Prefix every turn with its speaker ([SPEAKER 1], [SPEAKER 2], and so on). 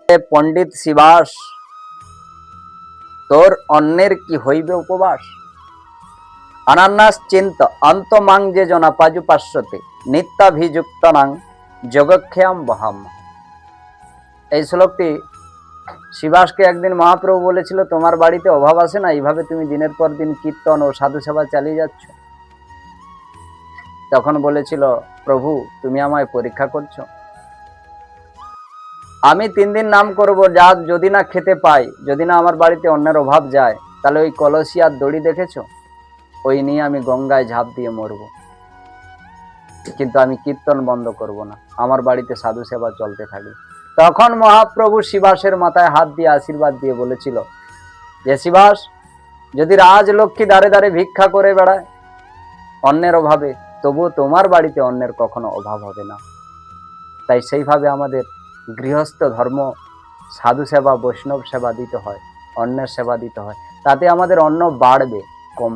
[SPEAKER 1] পণ্ডিত শিবাস, তোর অন্যের কি হইবে উপবাস? অনান্যাস চিন্ত অন্তমাং যে জনা পাজুপাস্যতে নিত্যাভিযুক্তনাং যোগক্ষেয়াম বহাম। এই শ্লোকটি শিবাসকে একদিন মহাপ্রভু বলেছিল, তোমার বাড়িতে অভাব আসে না, এইভাবে তুমি দিনের পর দিন কীর্তন ও সাধু সেবা চালিয়ে যাচ্ছ। তখন বলেছিল, প্রভু তুমি আমায় পরীক্ষা করছো। আমি 3 দিন নাম করব, যা যদি না খেতে পাই, যদি না আমার বাড়িতে অন্যের অভাব যায়, তাহলে ওই কলসি আর দড়ি দেখেছো, ওই নিয়ে আমি গঙ্গায় ঝাঁপ দিয়ে মরব, কিন্তু আমি কীর্তন বন্ধ করব না, আমার বাড়িতে সাধু সেবা চলতে থাকবে। তখন মহাপ্রভু শিবাসের মাথায় হাত দিয়ে আশীর্বাদ দিয়ে বলেছিল যে, শিবাস, যদি রাজলক্ষ্মী দ্বারে দ্বারে ভিক্ষা করে বেড়ায় অন্যের অভাবে, তবুও তোমার বাড়িতে অন্যের কখনো অভাব হবে না। তাই সেইভাবে আমাদের গৃহস্থ ধর্ম, সাধু সেবা, বৈষ্ণব সেবা দিতে হয়, অন্যের সেবা দিতে হয়, তাতে আমাদের অন্ন বাড়বে, কমবে।